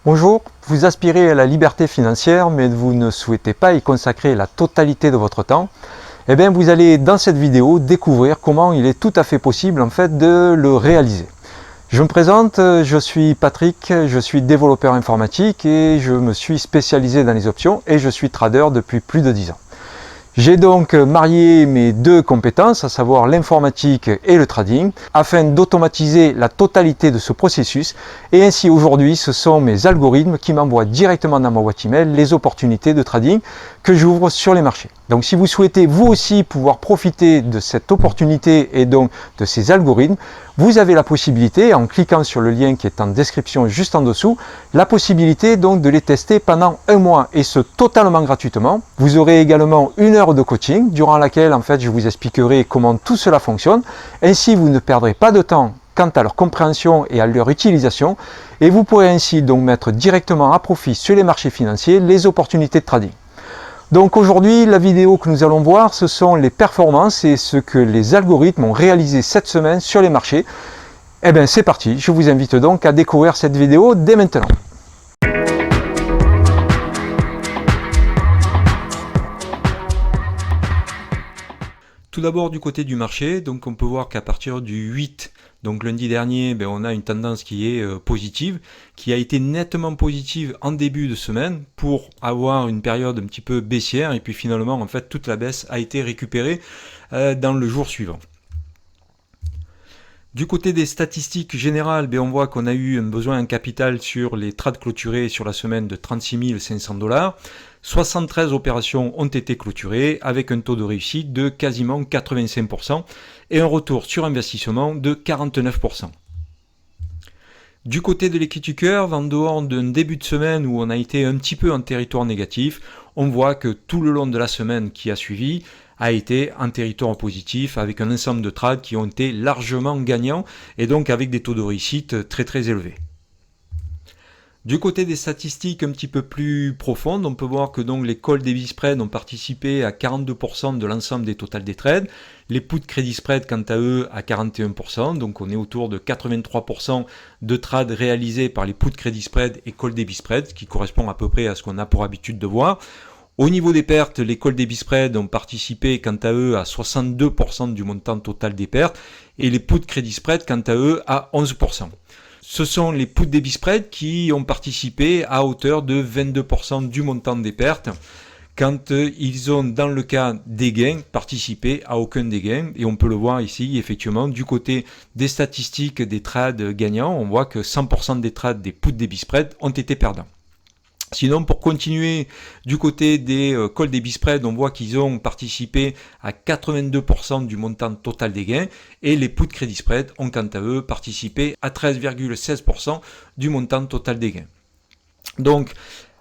Bonjour, vous aspirez à la liberté financière mais vous ne souhaitez pas y consacrer la totalité de votre temps. Eh bien, vous allez dans cette vidéo découvrir comment il est tout à fait possible en fait de le réaliser. Je me présente, je suis Patrick, je suis développeur informatique et je me suis spécialisé dans les options et je suis trader depuis plus de 10 ans. J'ai donc marié mes deux compétences, à savoir l'informatique et le trading, afin d'automatiser la totalité de ce processus. Et ainsi aujourd'hui, ce sont mes algorithmes qui m'envoient directement dans ma boîte email les opportunités de trading que j'ouvre sur les marchés. Donc si vous souhaitez vous aussi pouvoir profiter de cette opportunité et donc de ces algorithmes, vous avez la possibilité, en cliquant sur le lien qui est en description juste en dessous, la possibilité donc de les tester pendant un mois et ce totalement gratuitement. Vous aurez également 1 heure de coaching durant laquelle en fait je vous expliquerai comment tout cela fonctionne. Ainsi vous ne perdrez pas de temps quant à leur compréhension et à leur utilisation et vous pourrez ainsi donc mettre directement à profit sur les marchés financiers les opportunités de trading. Donc aujourd'hui, la vidéo que nous allons voir, ce sont les performances et ce que les algorithmes ont réalisé cette semaine sur les marchés. Eh bien c'est parti, je vous invite donc à découvrir cette vidéo dès maintenant. Tout d'abord du côté du marché, donc on peut voir qu'à partir du 8, donc lundi dernier, on a une tendance qui est positive, qui a été nettement positive en début de semaine pour avoir une période un petit peu baissière et puis finalement en fait toute la baisse a été récupérée dans le jour suivant. Du côté des statistiques générales, on voit qu'on a eu un besoin en capital sur les trades clôturés sur la semaine de 36 500 $. 73 opérations ont été clôturées avec un taux de réussite de quasiment 85% et un retour sur investissement de 49%. Du côté de l'equity curve, en dehors d'un début de semaine où on a été un petit peu en territoire négatif, on voit que tout le long de la semaine qui a suivi a été en territoire positif avec un ensemble de trades qui ont été largement gagnants et donc avec des taux de réussite très très élevés. Du côté des statistiques un petit peu plus profondes, on peut voir que donc les call debit spread ont participé à 42% de l'ensemble des totals des trades, les puts credit spread quant à eux à 41%, donc on est autour de 83% de trades réalisés par les puts credit spread et call debit spread, ce qui correspond à peu près à ce qu'on a pour habitude de voir. Au niveau des pertes, les call debit spread ont participé quant à eux à 62% du montant total des pertes et les puts credit spread quant à eux à 11%. Ce sont les puts debit spread qui ont participé à hauteur de 22% du montant des pertes quand ils ont, dans le cas des gains, participé à aucun des gains. Et on peut le voir ici, effectivement, du côté des statistiques des trades gagnants, on voit que 100% des trades des puts debit spread ont été perdants. Sinon, pour continuer du côté des call debit spread, on voit qu'ils ont participé à 82% du montant total des gains et les puts credit spread ont quant à eux participé à 13,16% du montant total des gains. Donc,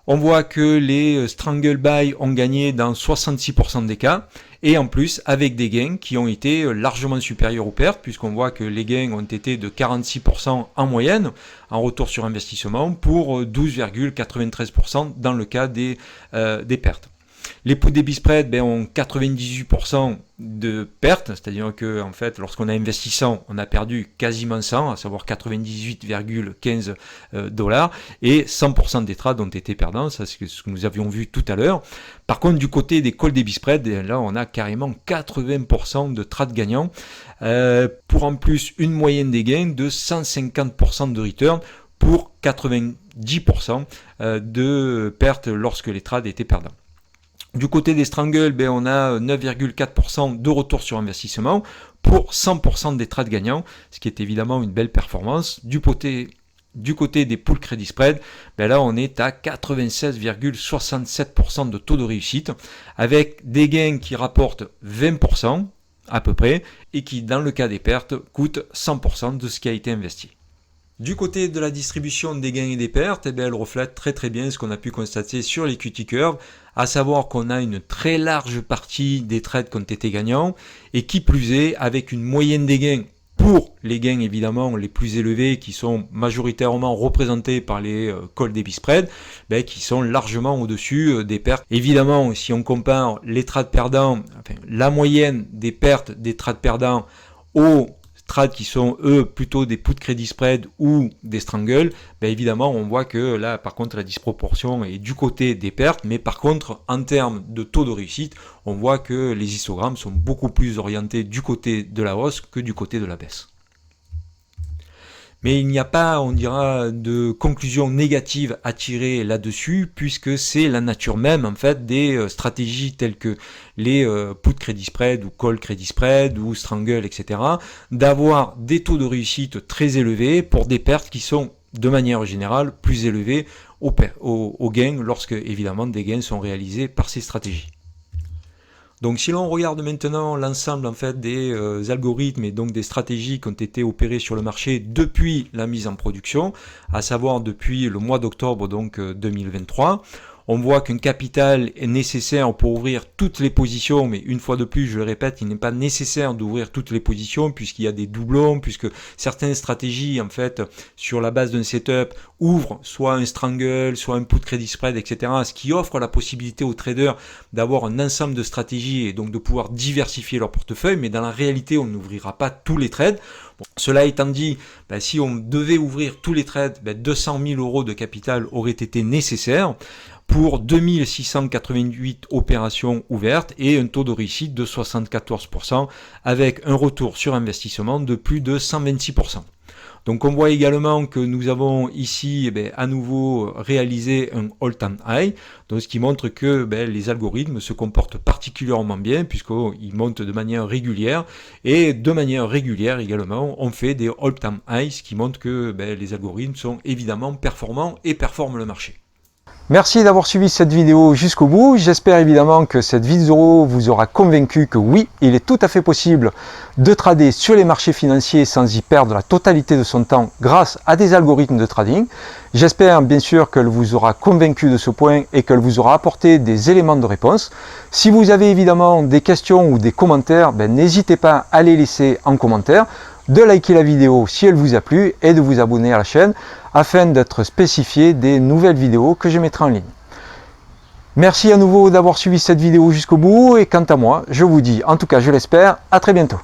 on voit que les strangle buy ont gagné dans 66% des cas et en plus avec des gains qui ont été largement supérieurs aux pertes puisqu'on voit que les gains ont été de 46% en moyenne en retour sur investissement pour 12,93% dans le cas des pertes. Les puts debit spread ont 98% de pertes, c'est-à-dire que en fait, lorsqu'on a investi 100, on a perdu quasiment 100, à savoir 98,15 $, et 100% des trades ont été perdants, ça c'est ce que nous avions vu tout à l'heure. Par contre, du côté des call debit spread, là on a carrément 80% de trades gagnants, pour en plus une moyenne des gains de 150% de return pour 90% de pertes lorsque les trades étaient perdants. Du côté des strangle, on a 9,4% de retour sur investissement pour 100% des trades gagnants, ce qui est évidemment une belle performance. Du côté des puts credit spread, là on est à 96,67% de taux de réussite, avec des gains qui rapportent 20% à peu près, et qui dans le cas des pertes coûtent 100% de ce qui a été investi. Du côté de la distribution des gains et des pertes, elle reflète très très bien ce qu'on a pu constater sur l'equity curve, à savoir qu'on a une très large partie des trades qui ont été gagnants, et qui plus est, avec une moyenne des gains pour les gains évidemment les plus élevés qui sont majoritairement représentés par les call debit spread, qui sont largement au-dessus des pertes. Évidemment, si on compare les trades perdants, la moyenne des pertes des trades perdants aux trades qui sont eux plutôt des put credit spread ou des strangles, ben évidemment on voit que là par contre la disproportion est du côté des pertes, mais par contre en termes de taux de réussite, on voit que les histogrammes sont beaucoup plus orientés du côté de la hausse que du côté de la baisse. Mais il n'y a pas, on dira, de conclusion négative à tirer là-dessus, puisque c'est la nature même, en fait, des stratégies telles que les put credit spread ou call credit spread ou strangle, etc., d'avoir des taux de réussite très élevés pour des pertes qui sont, de manière générale, plus élevées au gain, lorsque, évidemment, des gains sont réalisés par ces stratégies. Donc si l'on regarde maintenant l'ensemble en fait des algorithmes et donc des stratégies qui ont été opérées sur le marché depuis la mise en production, à savoir depuis le mois d'octobre donc 2023, on voit qu'un capital est nécessaire pour ouvrir toutes les positions, mais une fois de plus, je le répète, il n'est pas nécessaire d'ouvrir toutes les positions puisqu'il y a des doublons, puisque certaines stratégies, en fait, sur la base d'un setup, ouvrent soit un strangle, soit un put credit spread, etc., ce qui offre la possibilité aux traders d'avoir un ensemble de stratégies et donc de pouvoir diversifier leur portefeuille, mais dans la réalité, on n'ouvrira pas tous les trades. Bon, cela étant dit, si on devait ouvrir tous les trades, 200 000 € de capital auraient été nécessaires pour 2688 opérations ouvertes et un taux de réussite de 74% avec un retour sur investissement de plus de 126%. Donc on voit également que nous avons ici à nouveau réalisé un all-time high, donc ce qui montre que les algorithmes se comportent particulièrement bien puisqu'ils montent de manière régulière et de manière régulière également on fait des all-time highs, ce qui montre que les algorithmes sont évidemment performants et performent le marché. Merci d'avoir suivi cette vidéo jusqu'au bout. J'espère évidemment que cette vidéo vous aura convaincu que oui, il est tout à fait possible de trader sur les marchés financiers sans y perdre la totalité de son temps grâce à des algorithmes de trading. J'espère bien sûr qu'elle vous aura convaincu de ce point et qu'elle vous aura apporté des éléments de réponse. Si vous avez évidemment des questions ou des commentaires, n'hésitez pas à les laisser en commentaire, de liker la vidéo si elle vous a plu et de vous abonner à la chaîne afin d'être spécifié des nouvelles vidéos que je mettrai en ligne. Merci à nouveau d'avoir suivi cette vidéo jusqu'au bout et quant à moi, je vous dis, en tout cas je l'espère, à très bientôt.